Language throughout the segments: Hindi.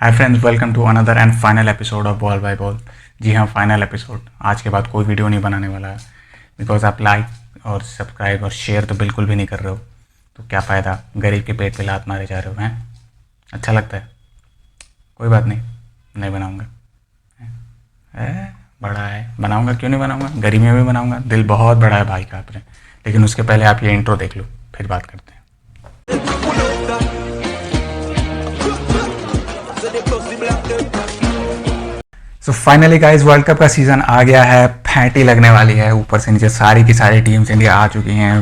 Hi friends, welcome to another and final episode of ball by ball. जी हाँ, फाइनल एपिसोड। आज के बाद कोई वीडियो नहीं बनाने वाला है बिकॉज आप लाइक और सब्सक्राइब और शेयर तो बिल्कुल भी नहीं कर रहे हो। तो क्या फ़ायदा, गरीब के पेट पे लात मारे जा रहे हो। हैं अच्छा लगता है, कोई बात नहीं, नहीं बनाऊँगा। बड़ा है, बनाऊँगा, क्यों नहीं बनाऊँगा, गरीब में भी बनाऊँगा। दिल बहुत बड़ा है भाई का अपने। लेकिन उसके पहले आप ये इंट्रो देख लो, फिर बात करते हैं। So finally guys, world cup का सीज़न आ गया है। फैंटी लगने वाली है। ऊपर से नीचे सारी की सारी टीम्स इंडिया आ चुकी हैं।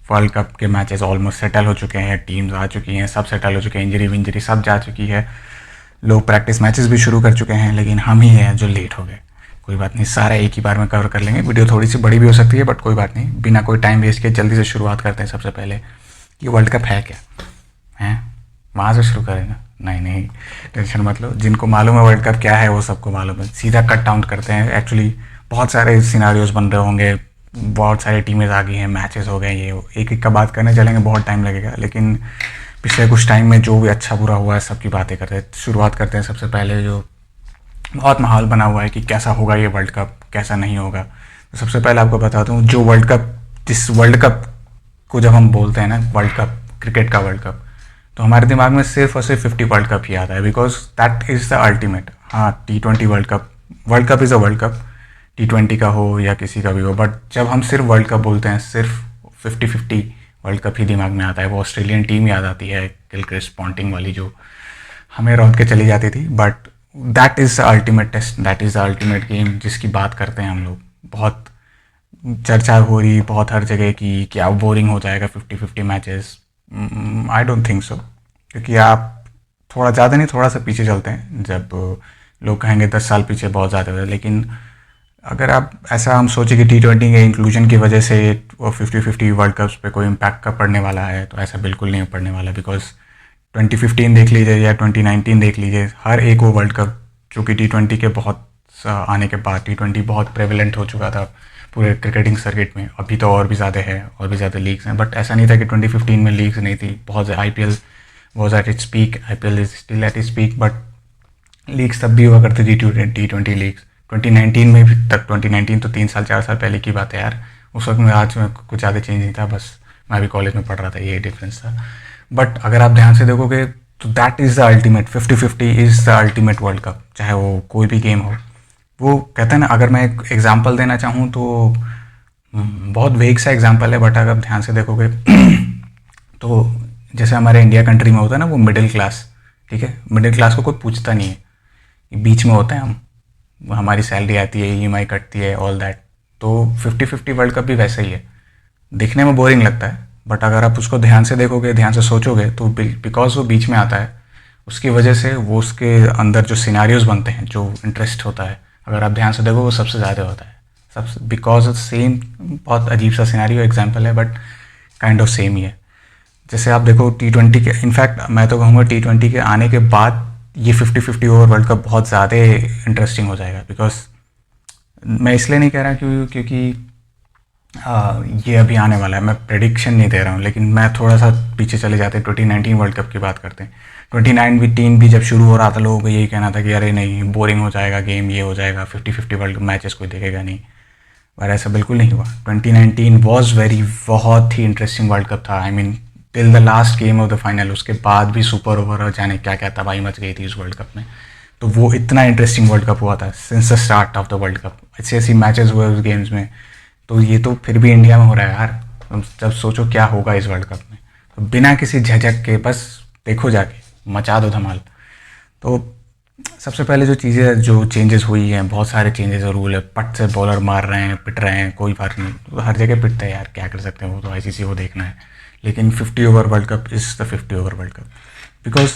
वर्ल्ड कप के मैचेस ऑलमोस्ट सेटल हो चुके हैं, टीम्स आ चुकी हैं, सब सेटल हो चुके हैं, इंजरी विंजरी सब जा चुकी है। लोग प्रैक्टिस मैचेस भी शुरू कर चुके हैं, लेकिन हम ही हैं जो लेट हो गए। कोई बात नहीं, सारा एक ही बार में कवर कर लेंगे। वीडियो थोड़ी सी बड़ी भी हो सकती है, बट कोई बात नहीं, बिना कोई टाइम वेस्ट किए जल्दी से शुरुआत करते हैं। सबसे पहले कि वर्ल्ड कप है क्या है, वहाँ से शुरू करेंगे। नहीं नहीं, टेंशन मत लो, जिनको मालूम है वर्ल्ड कप क्या है वो सबको मालूम है। सीधा कट डाउन करते हैं। एक्चुअली बहुत सारे सिनारियोज बन रहे होंगे, बहुत सारी टीमें आ गई हैं, मैचेस हो गए, ये एक एक का बात करने चलेंगे बहुत टाइम लगेगा। लेकिन पिछले कुछ टाइम में जो भी अच्छा बुरा हुआ है सबकी बातें करते हैं। शुरुआत करते हैं सबसे पहले, जो बहुत माहौल बना हुआ है कि कैसा होगा ये वर्ल्ड कप, कैसा नहीं होगा। तो सबसे पहले आपको बताता हूँ, जो वर्ल्ड कप, जिस वर्ल्ड कप को जब हम बोलते हैं ना वर्ल्ड कप, क्रिकेट का वर्ल्ड कप, तो हमारे दिमाग में सिर्फ और सिर्फ 50 वर्ल्ड कप ही आता है, because that is the ultimate. हाँ, T20 world cup, world cup is a world cup, T20 का हो या किसी का भी हो, बट जब हम सिर्फ वर्ल्ड कप बोलते हैं, सिर्फ 50-50 वर्ल्ड कप ही दिमाग में आता है। वो ऑस्ट्रेलियन टीम याद आती है, गिलक्रिस्ट पॉन्टिंग वाली, जो हमें रौंद के चली जाती थी। But that is the ultimate test, that is the ultimate game जिसकी बात करते हैं हम लोग। बहुत चर्चा हो रही बहुत हर जगह की क्या बोरिंग हो जाएगा 50-50 matches. I don't think so, क्योंकि आप थोड़ा ज़्यादा नहीं, थोड़ा सा पीछे चलते हैं। जब लोग कहेंगे 10 साल पीछे बहुत ज़्यादा हो, लेकिन अगर आप ऐसा हम सोचे कि T20 के इंक्लूजन की वजह से वो 50-50 वर्ल्ड कप्स पे कोई इम्पैक्ट का पड़ने वाला है, तो ऐसा बिल्कुल नहीं पड़ने वाला। बिकॉज 2015 देख लीजिए या 2019 देख लीजिए, हर एक वो वर्ल्ड कप जो कि T20 के बहुत आने के बाद T20 बहुत प्रेवलेंट हो चुका था पूरे क्रिकेटिंग सर्किट में। अभी तो और भी ज़्यादा है, और भी ज़्यादा लीग्स हैं, बट ऐसा नहीं था कि 2015 में लीग्स नहीं थी। बहुत IPL was at its peak, IPL is still at its peak, but leagues तब भी हुआ करती थी, T20 लीग्स 2019 में भी तक। 2019 तो 3-4 साल पहले की बात है यार। उस वक्त में आज में कुछ ज़्यादा चेंज नहीं था, बस मैं भी कॉलेज में पढ़ रहा था, ये डिफरेंस था। बट अगर आप ध्यान से देखोगे तो that is the ultimate, 50-50 is the ultimate world cup, चाहे वो कोई भी गेम हो। वो कहते हैं ना, अगर मैं एक एग्जांपल देना चाहूँ तो बहुत वेग सा एग्जांपल है, बट अगर ध्यान से देखोगे तो जैसे हमारे इंडिया कंट्री में होता है ना वो मिडिल क्लास, ठीक है, मिडिल क्लास को कोई पूछता नहीं है, बीच में होता है हम, हमारी सैलरी आती है, EMI कटती है, ऑल दैट। तो 50-50 वर्ल्ड कप भी वैसा ही है। दिखने में बोरिंग लगता है, बट अगर आप उसको ध्यान से देखोगे, ध्यान से सोचोगे, तो बिकॉज वो बीच में आता है, उसकी वजह से वो उसके अंदर जो सिनारियोज बनते हैं, जो इंटरेस्ट होता है, अगर आप ध्यान से देखो वो सबसे ज़्यादा होता है। सबसे बिकॉज ऑफ सेम, बहुत अजीब सा सिनारियो एग्जाम्पल है, बट काइंड ऑफ सेम ही है। जैसे आप देखो T20 के, इनफैक्ट मैं तो कहूँगा T20 के आने के बाद ये 50-50 ओवर वर्ल्ड कप बहुत ज़्यादा इंटरेस्टिंग हो जाएगा। बिकॉज मैं इसलिए नहीं कह रहा क्योंकि ये अभी आने वाला है, मैं प्रेडिक्शन नहीं दे रहा हूँ, लेकिन मैं थोड़ा सा पीछे चले जाते हैं, 2019 वर्ल्ड कप की बात करते हैं। 2019 भी जब शुरू हो रहा था, लोगों को यही कहना था कि अरे नहीं, बोरिंग हो जाएगा गेम, ये हो जाएगा, 50-50 वर्ल्ड कप मैचेस कोई देखेगा नहीं। पर ऐसा बिल्कुल नहीं हुआ। 2019 वॉज बहुत ही इंटरेस्टिंग वर्ल्ड कप था। I mean till the last game of the final, उसके बाद भी सुपर ओवर और जाने क्या क्या तबाही मच गई थी इस वर्ल्ड कप में। तो वो इतना इंटरेस्टिंग वर्ल्ड कप हुआ था since the start of the world cup. ऐसी ऐसी मैचेस हुए उस गेम्स में। तो ये तो फिर भी इंडिया में हो रहा है यार। जब सोचो क्या होगा इस वर्ल्ड कप में, तो बिना किसी झिझक के बस देखो, जाके मचा दो धमाल। तो सबसे पहले जो चीज़ें, जो चेंजेस हुई हैं, बहुत सारे चेंजेस और रूल है। पट से बॉलर मार रहे हैं, पिट रहे हैं, कोई फर्क नहीं, तो हर जगह पिटते हैं यार, क्या कर सकते हैं, वो तो ICC को देखना है। लेकिन 50 over world cup is the 50 over world cup. Because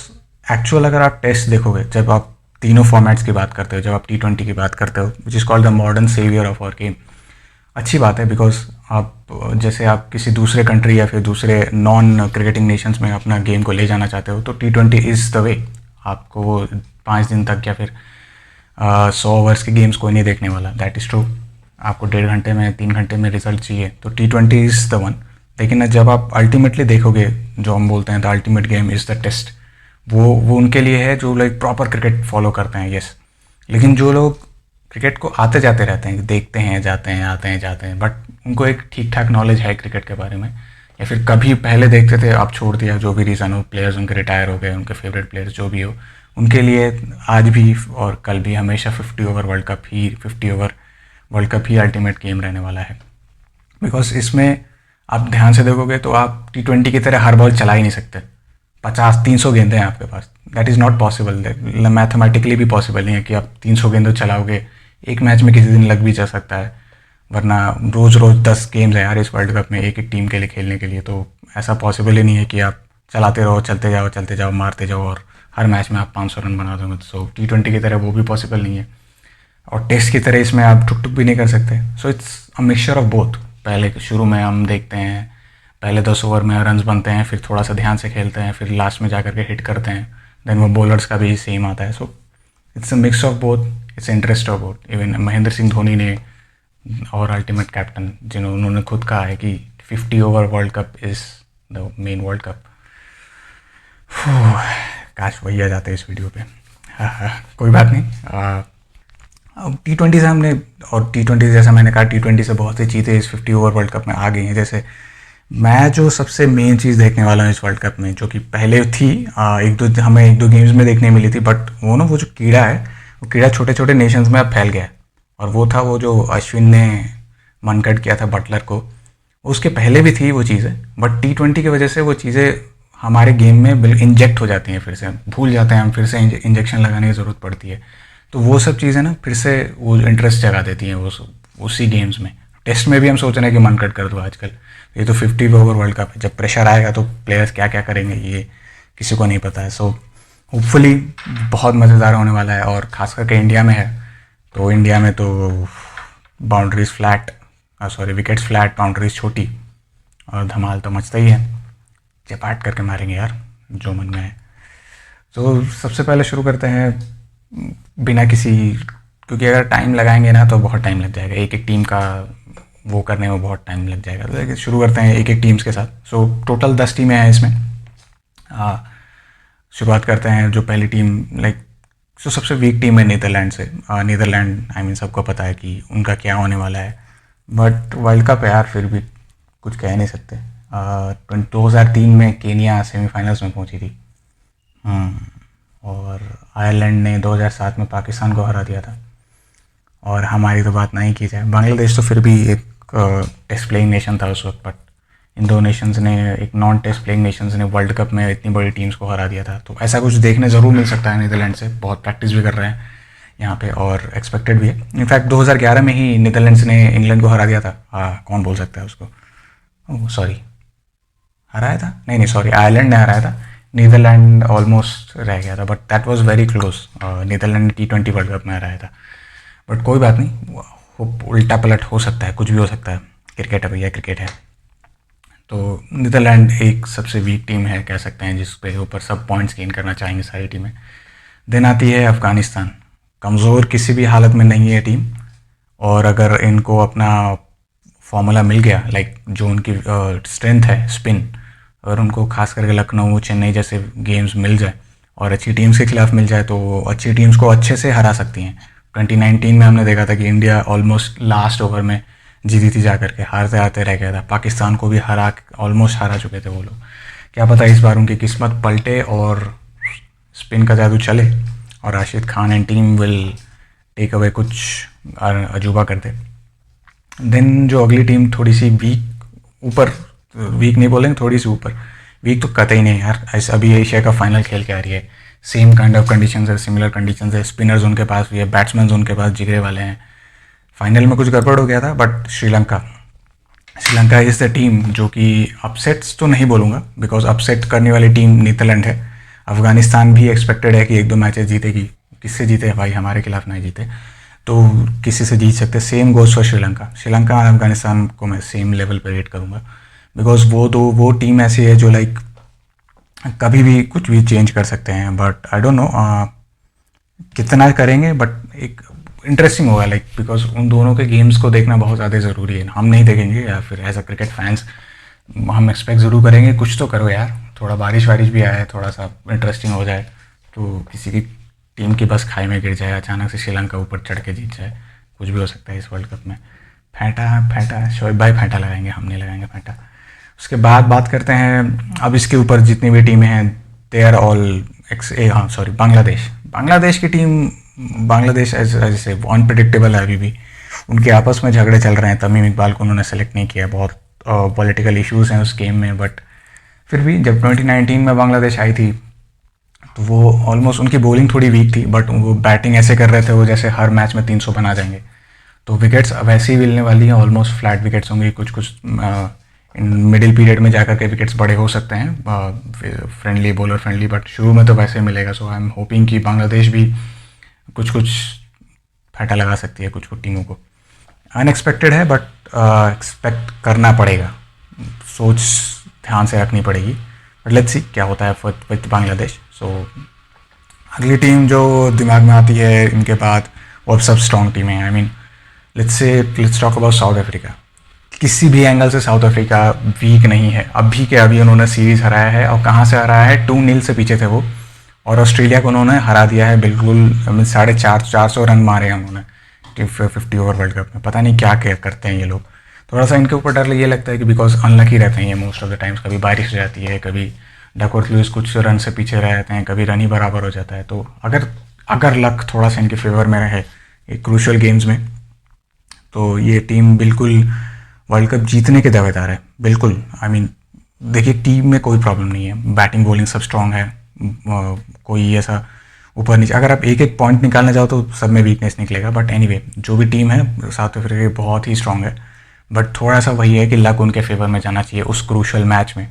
actual अगर आप टेस्ट देखोगे, जब आप तीनों फॉर्मेट्स की बात करते हो, जब आप T20 की बात करते हो, which is called the modern saviour of our game, अच्छी बात है। बिकॉज आप जैसे आप किसी दूसरे कंट्री या फिर दूसरे नॉन क्रिकेटिंग नेशंस में अपना गेम को ले जाना चाहते हो, तो T20 इज़ द वे। आपको वो 5 दिन तक या फिर 100 ओवर्स के गेम्स कोई नहीं देखने वाला, दैट इज़ ट्रू। आपको 1.5 घंटे में, 3 घंटे में रिजल्ट चाहिए, तो T20 इज़ द वन। लेकिन जब आप अल्टीमेटली देखोगे, जो हम बोलते हैं the ultimate game is the test, वो उनके लिए है जो लाइक प्रॉपर क्रिकेट फॉलो करते हैं, यस। लेकिन जो लोग क्रिकेट को आते जाते रहते हैं, देखते हैं, जाते हैं, आते हैं, जाते हैं, बट उनको एक ठीक ठाक नॉलेज है क्रिकेट के बारे में, या फिर कभी पहले देखते थे, अब छोड़ दिया, जो भी रीज़न हो, प्लेयर्स उनके रिटायर हो गए, उनके फेवरेट प्लेयर्स जो भी हो, उनके लिए आज भी और कल भी हमेशा 50 ओवर वर्ल्ड कप ही अल्टीमेट गेम रहने वाला है। बिकॉज इसमें आप ध्यान से देखोगे तो आप T20 की तरह हर बॉल चला ही नहीं सकते। 50-300 गेंदें हैं आपके पास, that is not possible, mathematically भी पॉसिबल नहीं है कि आप 300 गेंदें चलाओगे। एक मैच में किसी दिन लग भी जा सकता है, वरना रोज़ रोज़ 10 गेम्स हैं यार इस वर्ल्ड कप में एक एक टीम के लिए खेलने के लिए, तो ऐसा पॉसिबल ही नहीं है कि आप चलाते रहो, चलते जाओ, मारते जाओ और हर मैच में आप 500 रन बना दोगे। सो T20 की तरह वो भी पॉसिबल नहीं है, और टेस्ट की तरह इसमें आप टुक टुक भी नहीं कर सकते। So it's a mixture of both. पहले शुरू में हम देखते हैं, पहले 10 ओवर में रन्स बनते हैं, फिर थोड़ा सा ध्यान से खेलते हैं, फिर लास्ट में जाकर के हिट करते हैं, देन वो बॉलर्स का भी सेम आता है। So it's a mix of both, it's interest of both. Even Mahendra Singh Dhoni ने, और अल्टीमेट कैप्टन, जिन्होंने खुद कहा है कि 50 over world cup is the main world cup. काश वही आ जाते इस वीडियो पे। हाँ, कोई बात नहीं। अब T20 से हमने, और T20 जैसा मैंने कहा, T20 से बहुत सी चीज़ें इस 50 ओवर वर्ल्ड कप में आ गई हैं। जैसे मैं जो सबसे मेन चीज़ देखने वाला हूँ इस वर्ल्ड कप में, जो कि पहले थी, हमें एक दो गेम्स में देखने मिली थी, बट वो जो कीड़ा है, वो कीड़ा छोटे छोटे नेशंस में अब फैल गया है। और वो था वो जो अश्विन ने मनकट किया था बटलर को, उसके पहले भी थी वो चीज़ें, बट T20 की वजह से वो चीज़ें हमारे गेम में बिल्कुल इंजेक्ट हो जाती हैं, फिर से भूल जाते हैं हम, फिर से इंजेक्शन लगाने की ज़रूरत पड़ती है। तो वो सब चीज़ें ना फिर से वो इंटरेस्ट जगा देती हैं वो उसी गेम्स में। टेस्ट में भी हम सोच रहे हैं कि मन कट कर दो आजकल, ये तो 50 ओवर वर्ल्ड कप है, जब प्रेशर आएगा तो प्लेयर्स क्या क्या करेंगे ये किसी को नहीं पता है। सो होपफुली बहुत मज़ेदार होने वाला है, और ख़ास करके इंडिया में है, तो इंडिया में तो boundaries flat, sorry wickets flat, boundaries छोटी, और धमाल तो मचता ही है, चपाट करके मारेंगे यार जो मन में है। तो सबसे पहले शुरू करते हैं बिना किसी, क्योंकि अगर टाइम लगाएंगे ना तो बहुत टाइम लग जाएगा, एक एक टीम का वो करने में बहुत टाइम लग जाएगा। तो शुरू करते हैं एक एक टीम्स के साथ। सो टोटल 10 टीमें हैं इसमें। शुरुआत करते हैं जो पहली टीम, लाइक जो सबसे वीक टीम है नीदरलैंड से। नीदरलैंड आई मीन सबको पता है कि उनका क्या होने वाला है, बट वर्ल्ड कप है यार, फिर भी कुछ कह नहीं सकते। 2003 में केनिया सेमीफाइनल्स में पहुंची थी, और आयरलैंड ने 2007 में पाकिस्तान को हरा दिया था। और हमारी तो बात नहीं की जाए, बांग्लादेश तो फिर भी एक टेस्ट प्लेइंग नेशन था उस वक्त, बट इन दो नेशंस ने, एक नॉन टेस्ट प्लेइंग नेशंस ने वर्ल्ड कप में इतनी बड़ी टीम्स को हरा दिया था। तो ऐसा कुछ देखने ज़रूर मिल सकता है नीदरलैंड से, बहुत प्रैक्टिस भी कर रहे हैं यहाँ पे, और एक्सपेक्टेड भी है। इनफैक्ट 2011 में ही नीदरलैंड्स ने इंग्लैंड को हरा दिया था। कौन बोल सकता है उसको, सॉरी हराया था, नहीं सॉरी, आयरलैंड ने हराया था, नीदरलैंड ऑलमोस्ट रह गया था, but that was very close. Netherland ने T20 वर्ल्ड कप में हराया था, बट कोई बात नहीं, उल्टा पलट हो सकता है, कुछ भी हो सकता है, क्रिकेट है भैया, क्रिकेट है। तो नीदरलैंड एक सबसे वीक टीम है कह सकते हैं, जिस पे ऊपर सब पॉइंट्स गेन करना चाहेंगे सारी टीमें। देन आती है अफ़गानिस्तान, कमज़ोर किसी भी हालत में नहीं है टीम, और अगर इनको अपना फॉर्मूला मिल गया, लाइक जो उनकी स्ट्रेंथ है स्पिन, अगर उनको खास करके लखनऊ, चेन्नई जैसे गेम्स मिल जाए और अच्छी टीम्स के खिलाफ मिल जाए, तो अच्छी टीम्स को अच्छे से हरा सकती हैं। 2019 में हमने देखा था कि इंडिया ऑलमोस्ट लास्ट ओवर में जीती थी, जाकर के हारते हारते रह गया था, पाकिस्तान को भी ऑलमोस्ट हरा चुके थे वो लोग। क्या पता इस बार उनकी किस्मत पलटे और स्पिन का जादू चले और Rashid Khan and team will take away, कुछ अजूबा कर दे। देन जो अगली टीम थोड़ी सी वीक नहीं बोलेंगे, थोड़ी सी ऊपर, वीक तो कतई नहीं यार, ऐसे अभी एशिया का फाइनल खेल के आ रही है, सेम काइंड ऑफ कंडीशन है, सिमिलर कंडीशन है, स्पिनर्स उनके पास भी है, बैट्समैन उनके पास जिगरे वाले हैं। फाइनल में कुछ गड़बड़ हो गया था, but Sri Lanka is the team जो कि अपसेट्स तो नहीं बोलूँगा, बिकॉज अपसेट करने वाली टीम नीदरलैंड है। अफगानिस्तान भी एक्सपेक्टेड है कि एक दो मैचेस जीतेगी, किससे जीते भाई, हमारे खिलाफ नहीं जीते तो किसी से जीत सकते। सेम गोज फॉर श्रीलंका और अफगानिस्तान को मैं सेम लेवल पर रेट करूँगा, बिकॉज वो टीम ऐसी है जो लाइक कभी भी कुछ भी चेंज कर सकते हैं, बट आई डोंट नो कितना करेंगे, बट एक इंटरेस्टिंग होगा, लाइक बिकॉज उन दोनों के गेम्स को देखना बहुत ज़्यादा ज़रूरी है। हम नहीं देखेंगे, या फिर एज अ क्रिकेट फैंस हम एक्सपेक्ट ज़रूर करेंगे कुछ तो करो यार, थोड़ा बारिश वारिश भी आए, थोड़ा सा इंटरेस्टिंग हो जाए, तो किसी की टीम की बस खाई में गिर जाए, अचानक से श्रीलंका ऊपर चढ़ के जीत जाए, कुछ भी हो सकता है इस वर्ल्ड कप में। फैंटा फैंटा शोएब भाई फैंटा लगाएंगे, हम नहीं लगाएंगे फैंटा। उसके बाद बात करते हैं अब इसके ऊपर जितनी भी टीमें हैं, दे आर ऑल हाँ सॉरी, बांग्लादेश की टीम, बांग्लादेश ऐसे अनप्रडिक्टेबल है अभी भी। उनके आपस में झगड़े चल रहे हैं, तमीम इकबाल को उन्होंने सेलेक्ट नहीं किया, बहुत पॉलिटिकल इश्यूज हैं उस गेम में, बट फिर भी जब 2019 में बांग्लादेश आई थी तो वो ऑलमोस्ट, उनकी बॉलिंग थोड़ी वीक थी बट वो बैटिंग ऐसे कर रहे थे वो जैसे हर मैच में 300 बना जाएंगे। तो विकेट्स वैसे ही मिलने वाली हैं, ऑलमोस्ट फ्लैट विकेट्स होंगे, कुछ कुछ मिडिल पीरियड में जाकर के विकेट्स बड़े हो सकते हैं, फ्रेंडली बॉलर फ्रेंडली, बट शुरू में तो वैसे ही मिलेगा। सो आई एम होपिंग कि बांग्लादेश भी कुछ कुछ फैटा लगा सकती है कुछ कुछ टीमों को। अनएक्सपेक्टेड है बट एक्सपेक्ट करना पड़ेगा, सोच ध्यान से रखनी पड़ेगी, बट लेट्स सी क्या होता है विद बांग्लादेश। सो अगली टीम जो दिमाग में आती है इनके बाद, वो अब सब स्ट्रॉन्ग टीम है। I mean let's talk about south Africa. किसी भी एंगल से साउथ अफ्रीका वीक नहीं है, अभी के अभी उन्होंने सीरीज़ हराया है, और कहाँ से हराया है, 2-0 से पीछे थे वो, और ऑस्ट्रेलिया को उन्होंने हरा दिया है बिल्कुल। 450 रन मारे हैं उन्होंने 50 ओवर वर्ल्ड कप में। पता नहीं क्या क्या करते हैं ये लोग। थोड़ा सा इनके ऊपर डर ये लगता है कि बिकॉज अनलकी रहते हैं ये मोस्ट ऑफ द टाइम्स, कभी बारिश हो जाती है, कभी डकवर्थ लुईस कुछ रन से पीछे रह जाते हैं, कभी रन ही बराबर हो जाता है। तो अगर लक थोड़ा सा इनके फेवर में रहे एक क्रूशियल गेम्स में, तो ये टीम बिल्कुल वर्ल्ड कप जीतने के दावेदार है बिल्कुल। आई मीन देखिए, टीम में कोई प्रॉब्लम नहीं है, बैटिंग बॉलिंग सब स्ट्रांग है, कोई ऐसा ऊपर नीचे, अगर आप एक एक पॉइंट निकालने जाओ तो सब में वीकनेस निकलेगा। बट एनीवे जो भी टीम है साउथ अफ्रीका की बहुत ही स्ट्रांग है, बट थोड़ा सा वही है कि लक उनके फेवर में जाना चाहिए उस क्रूशियल मैच में,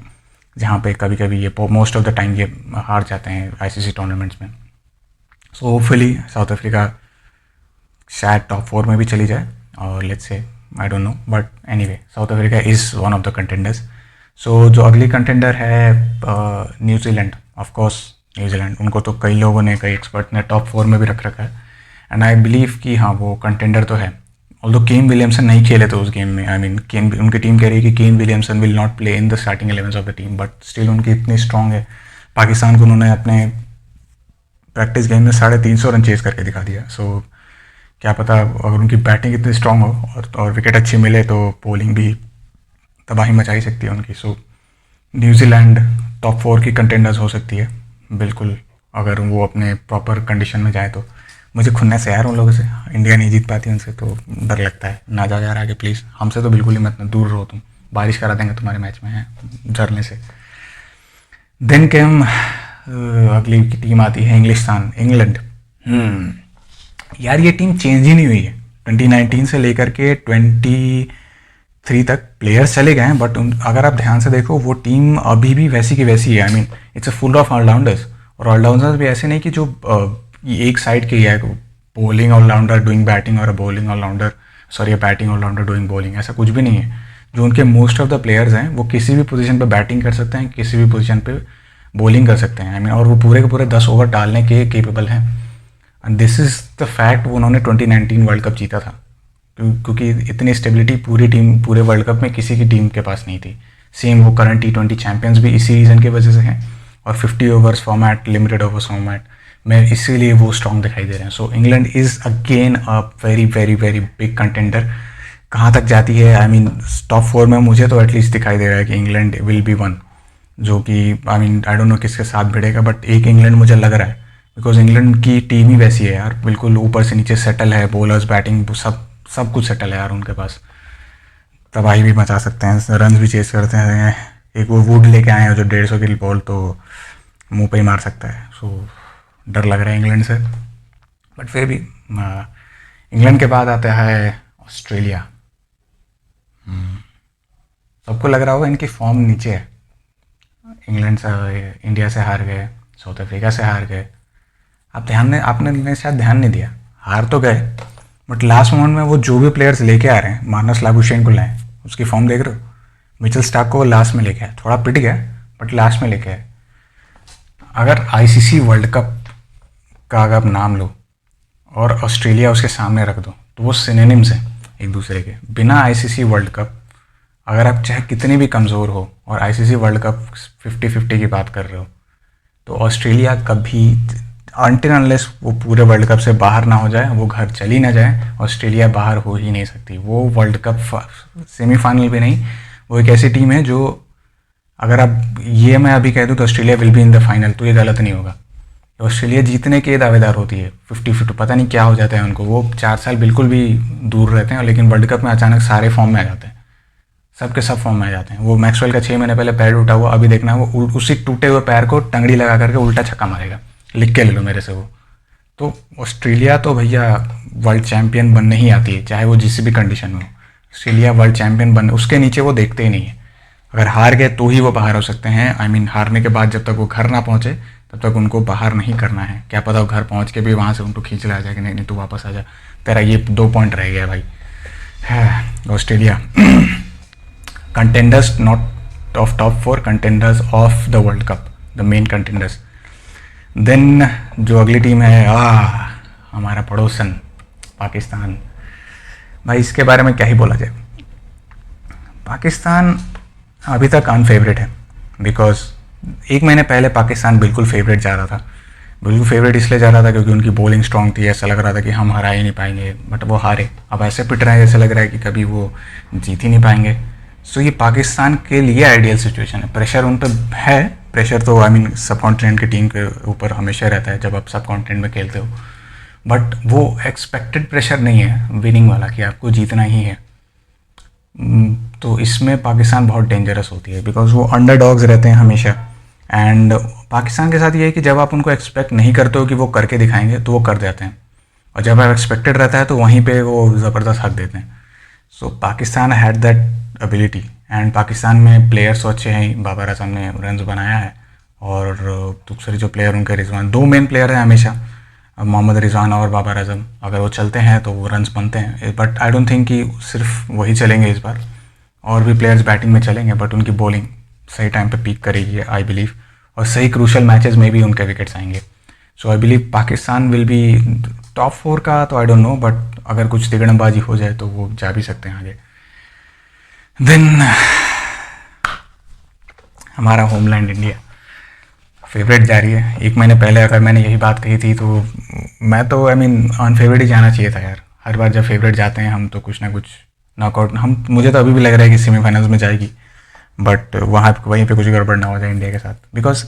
जहाँ पे कभी कभी ये मोस्ट ऑफ द टाइम ये हार जाते हैं आईसीसी टूर्नामेंट्स में। सो होपफुली साउथ अफ्रीका शायद टॉप 4 में भी चली जाए, और let's say I don't know, but anyway South Africa is one of the contenders. So जो अगली कंटेंडर है न्यूजीलैंड, ऑफ कोर्स न्यूजीलैंड, उनको तो कई लोगों ने, कई एक्सपर्ट ने टॉप 4 में भी रख रखा है, एंड आई बिलीव कि हाँ वो कंटेंडर तो है। ऑल्दो केन विलियमसन नहीं खेले थे उस गेम में, आई मीन उनकी टीम कह रही है कि Kane Williamson will not play in the starting 11 of the team, but still उनकी इतनी स्ट्रांग है। पाकिस्तान को उन्होंने अपने प्रैक्टिस गेम में 350 रन चेज करके दिखा दिया। सो क्या पता अगर उनकी बैटिंग इतनी स्ट्रांग हो और विकेट अच्छी मिले तो बॉलिंग भी तबाही मचा ही सकती है उनकी। सो न्यूजीलैंड टॉप 4 की कंटेंडर्स हो सकती है बिल्कुल, अगर वो अपने प्रॉपर कंडीशन में जाए तो। मुझे खुन्नस से यार उन लोगों से, इंडिया नहीं जीत पाती उनसे तो डर लगता है। ना जाओ यार आगे प्लीज़, हमसे तो बिल्कुल ही मत, दूर रहो तुम, बारिश करा देंगे तुम्हारे मैच में है झरने से। देन केम अगली की टीम आती है इंग्लैंड। यार ये टीम चेंज ही नहीं हुई है 2019 से लेकर के 23 तक, प्लेयर्स चले गए हैं, बट अगर आप ध्यान से देखो वो टीम अभी भी वैसी की वैसी है। I mean it's a full of allrounders, और ऑलराउंडर्स भी ऐसे नहीं कि जो एक साइड के ही है, बॉलिंग ऑलराउंडर डूइंग बैटिंग और bowling allrounder, sorry batting allrounder doing bowling, ऐसा कुछ भी नहीं है। जो उनके मोस्ट ऑफ द प्लेयर्स हैं वो किसी भी पोजीशन पे बैटिंग कर सकते हैं, किसी भी पोजीशन पे बॉलिंग कर सकते हैं। आई मीन और वो पूरे के पूरे 10 ओवर डालने के केपेबल हैं, and this is the fact. वो उन्होंने 2019 वर्ल्ड कप जीता था, क्योंकि इतनी स्टेबिलिटी पूरी टीम पूरे वर्ल्ड कप में किसी की टीम के पास नहीं थी। सेम वो करंट T20 चैंपियंस भी इसी रीज़न की वजह से हैं, और 50 overs format, limited overs format में इसीलिए वो स्ट्रॉन्ग दिखाई दे रहे हैं। सो England is again a very very very big contender. कहाँ तक जाती है, आई मीन टॉप 4 में मुझे तो एटलीस्ट दिखाई दे रहा है कि इंग्लैंड विल बी वन, जो कि I mean I don't no किसके साथ भिड़ेगा, बट एक इंग्लैंड मुझे लग रहा है, बिकॉज इंग्लैंड की टीम ही वैसी है यार, बिल्कुल ऊपर से नीचे सेटल है, बॉलर्स बैटिंग सब कुछ सेटल है यार उनके पास, तबाही भी मचा सकते हैं, रन भी चेस करते हैं। एक वो वुड लेके आए हैं जो 150 की बॉल तो मुंह पे ही मार सकता है। सो डर लग रहा है इंग्लैंड से, बट फिर भी इंग्लैंड के बाद आता है ऑस्ट्रेलिया। सबको लग रहा होगा इनकी फॉर्म नीचे है, इंग्लैंड से, इंडिया से हार गए, साउथ अफ्रीका से हार गए। आपने शायद ध्यान नहीं दिया, हार तो गए बट लास्ट मोमेंट में वो जो भी प्लेयर्स लेके आ रहे हैं, मार्नस लाबुशेन को लाए, उसकी फॉर्म देख रहे हो, मिचेल स्टार्क को लास्ट में लेके आए, थोड़ा पिट गया बट लास्ट में लेके आए। अगर आईसीसी वर्ल्ड कप का अगर आप नाम लो और ऑस्ट्रेलिया उसके सामने रख दो तो वो सिनोनिम्स हैं एक दूसरे के। बिना आईसीसी वर्ल्ड कप अगर आप चाहे कितने भी कमज़ोर हो और आईसीसी वर्ल्ड कप 50-50 की बात कर रहे हो, तो ऑस्ट्रेलिया कभी अनटिल अनलेस वो पूरे वर्ल्ड कप से बाहर ना हो जाए, वो घर चली ना जाए, ऑस्ट्रेलिया बाहर हो ही नहीं सकती। वो वर्ल्ड कप सेमीफाइनल भी नहीं, वो एक ऐसी टीम है जो, अगर आप ये मैं अभी कह दूँ तो Australia will be in the final, तो ये गलत नहीं होगा। ऑस्ट्रेलिया जीतने के दावेदार होती है 50-50, पता नहीं क्या हो जाता है उनको। वो 4 साल बिल्कुल भी दूर रहते हैं, लेकिन वर्ल्ड कप में अचानक सारे फॉर्म में आ जाते हैं, सब के सब फॉर्म में आ जाते हैं। वो मैक्सवेल का 6 महीने पहले पैर टूटा हुआ, अभी देखना वो उसी टूटे हुए पैर को टंगड़ी लगा करके उल्टा छक्का मारेगा, लिख के ले लो मेरे से वो। तो ऑस्ट्रेलिया तो भैया वर्ल्ड चैंपियन बनने ही आती है, चाहे वो जिस भी कंडीशन में हो। ऑस्ट्रेलिया वर्ल्ड चैंपियन बन, उसके नीचे वो देखते ही नहीं है। अगर हार गए तो ही वो बाहर हो सकते हैं। आई मीन हारने के बाद जब तक वो घर ना पहुंचे तब तक उनको बाहर नहीं करना है। क्या पता वो घर पहुंच के भी वहां से उनको खींच ला जाए कि नहीं नहीं तू वापस आ जा, तेरा ये 2 पॉइंट रह गया भाई। है Australia contenders not of top 4, contenders of the world cup, the main contenders. Then जो अगली टीम है, हमारा पड़ोसन पाकिस्तान। भाई इसके बारे में क्या ही बोला जाए। पाकिस्तान अभी तक अनफेवरेट है, बिकॉज 1 महीने पहले पाकिस्तान बिल्कुल फेवरेट जा रहा था। बिल्कुल फेवरेट इसलिए जा रहा था क्योंकि उनकी बॉलिंग स्ट्रांग थी, ऐसा लग रहा था कि हम हरा ही नहीं पाएंगे, बट वो हारे। अब ऐसे पिट रहे हैं जैसे लग रहा है कि कभी वो जीत ही नहीं पाएंगे। सो ये पाकिस्तान के लिए आइडियल सिचुएशन है। प्रेशर उन पर है, प्रेशर तो आई मीन सब कॉन्टिनेंट की टीम के ऊपर हमेशा रहता है जब आप सब कॉन्टिनेंट में खेलते हो, बट वो एक्सपेक्टेड प्रेशर नहीं है विनिंग वाला कि आपको जीतना ही है। तो इसमें पाकिस्तान बहुत डेंजरस होती है, बिकॉज वो अंडरडॉग्स रहते हैं हमेशा। एंड पाकिस्तान के साथ ये है कि जब आप उनको एक्सपेक्ट नहीं करते हो कि वो करके दिखाएंगे तो वो कर देते हैं, और जब आप एक्सपेक्टेड रहता है तो वहीं पे वो ज़बरदस्त हक देते हैं। So Pakistan had that ability, and Pakistan में प्लेयर्स तो अच्छे हैं। बाबर आजम ने रन्स बनाया है, और दूसरे जो प्लेयर उनके रिजवान, 2 मेन प्लेयर हैं हमेशा, मोहम्मद रिजवान और बाबर आजम। अगर वो चलते हैं तो वो रन्स बनते हैं, बट आई डोंट थिंक कि सिर्फ वही चलेंगे इस बार, और भी प्लेयर्स बैटिंग में चलेंगे, बट उनकी बॉलिंग सही टाइम पे पीक करेगी आई बिलीव, और सही क्रूशल मैचेस में भी उनके विकेट्स आएंगे। So I believe Pakistan will be top 4 का तो आई डोंट नो, बट अगर कुछ तिगड़मबाजी हो जाए तो वो जा भी सकते हैं आगे। देन हमारा होमलैंड इंडिया फेवरेट जा रही है। 1 महीने पहले अगर मैंने यही बात कही थी तो मैं तो आई मीन अनफेवरेट ही जाना चाहिए था यार। हर बार जब फेवरेट जाते हैं हम तो कुछ ना कुछ नॉकआउट, हम मुझे तो अभी भी लग रहा है कि सेमीफाइनल्स में जाएगी, बट वहीं पे कुछ गड़बड़ ना हो जाए इंडिया के साथ। बिकॉज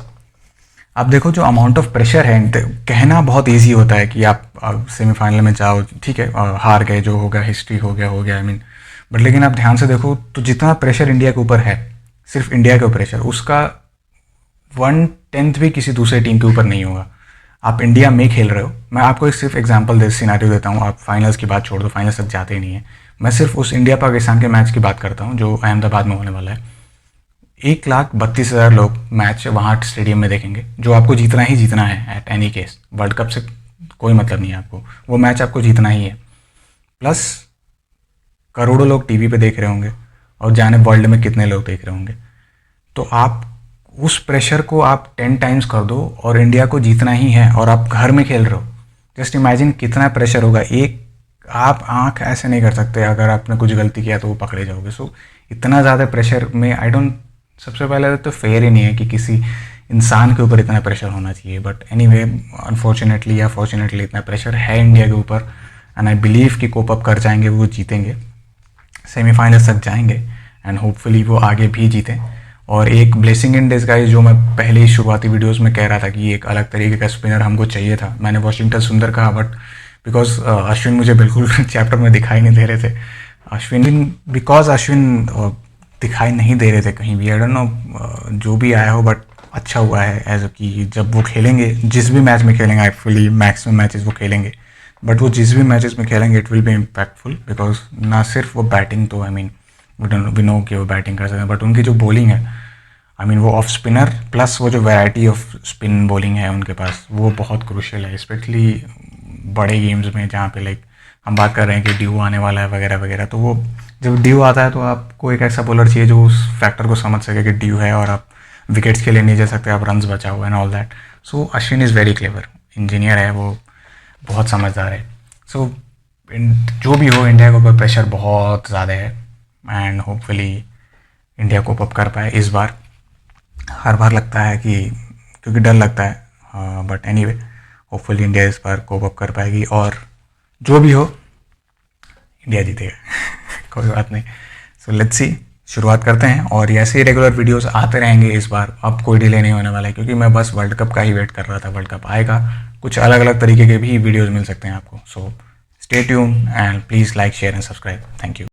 आप देखो जो अमाउंट ऑफ प्रेशर है, कहना बहुत ईजी होता है कि आप सेमीफाइनल में जाओ, ठीक है हार गए, जो होगा हिस्ट्री हो गया आई मीन, बट लेकिन आप ध्यान से देखो तो जितना प्रेशर इंडिया के ऊपर है, सिर्फ इंडिया के प्रेशर, उसका 1/10 भी किसी दूसरे टीम के ऊपर नहीं होगा। आप इंडिया में खेल रहे हो, मैं आपको एक सिर्फ एग्जांपल दे सिनेरियो देता हूँ, आप फाइनल्स की बात छोड़ दो, फाइनल्स तक जाते ही नहीं है। मैं सिर्फ उस इंडिया पाकिस्तान के मैच की बात करता हूँ जो अहमदाबाद में होने वाला है। 1,32,000 लोग मैच वहाँ स्टेडियम में देखेंगे, जो आपको जीतना ही जीतना है at any case. World cup से कोई मतलब नहीं है आपको, वो मैच आपको जीतना ही है। प्लस करोड़ों लोग टीवी पे देख रहे होंगे, और जाने वर्ल्ड में कितने लोग देख रहे होंगे। तो आप उस प्रेशर को आप 10 टाइम्स कर दो, और इंडिया को जीतना ही है, और आप घर में खेल रहे हो। जस्ट इमेजिन कितना प्रेशर होगा। एक आप आंख ऐसे नहीं कर सकते, अगर आपने कुछ गलती किया तो वो पकड़े जाओगे। सो इतना ज़्यादा प्रेशर में आई डोंट, सबसे पहले तो फेयर ही नहीं है कि किसी इंसान के ऊपर इतना प्रेशर होना चाहिए, बट एनीवे अनफॉर्चुनेटली या फॉर्चुनेटली इतना प्रेशर है इंडिया के ऊपर, एंड आई बिलीव कि कोप अप कर जाएंगे, वो जीतेंगे, सेमीफाइनल तक जाएंगे, एंड होपफुली वो आगे भी जीतें। और एक ब्लेसिंग इन डिस्गाइज, जो मैं पहले ही शुरुआती वीडियोस में कह रहा था कि एक अलग तरीके का स्पिनर हमको चाहिए था, मैंने वाशिंगटन सुंदर कहा, बट बिकॉज अश्विन मुझे बिल्कुल चैप्टर में दिखाई नहीं दे रहे थे। अश्विन दिखाई नहीं दे रहे थे कहीं भी, आई डोंट नो जो भी आया हो, बट अच्छा हुआ है एज कि जब वो खेलेंगे, जिस भी मैच में खेलेंगे, एक्चुअली मैक्सिमम मैचेस वो खेलेंगे, बट वो जिस भी मैचेस में खेलेंगे it will be impactful, because ना सिर्फ वो बैटिंग, तो आई मीन वी नो कि वो बैटिंग कर सकते हैं, बट उनकी जो बॉलिंग है, आई मीन वो ऑफ स्पिनर प्लस वो जो वैरायटी ऑफ स्पिन बॉलिंग है उनके पास, वो बहुत क्रूशियल है, स्पेशली बड़े गेम्स में जहाँ पे लाइक हम बात कर रहे हैं कि ड्यू आने वाला है वगैरह वगैरह। तो वो जब ड्यू आता है तो आपको एक ऐसा बॉलर चाहिए जो उस फैक्टर को समझ सके कि ड्यू है, और आप विकेट्स के लिए नहीं जा सकते, आप रन्स बचाओ and all that. So Ashwin is very clever, engineer है वो, बहुत समझदार है। सो जो भी हो, इंडिया के ऊपर प्रेशर बहुत ज़्यादा है, and hopefully India cope up कर पाए इस बार। हर बार लगता है कि, क्योंकि डर लगता है, बट एनीवे होपफुली इंडिया इस बार कोप अप कर पाएगी और जो भी हो इंडिया जीतेगा। कोई बात नहीं। सो लेट्स सी, शुरुआत करते हैं और ऐसे ही रेगुलर वीडियोस आते रहेंगे इस बार। अब कोई डिले नहीं होने वाला है क्योंकि मैं बस वर्ल्ड कप का ही वेट कर रहा था। वर्ल्ड कप आएगा, कुछ अलग अलग तरीके के भी वीडियोस मिल सकते हैं आपको। So stay tune and please like share and subscribe. Thank you.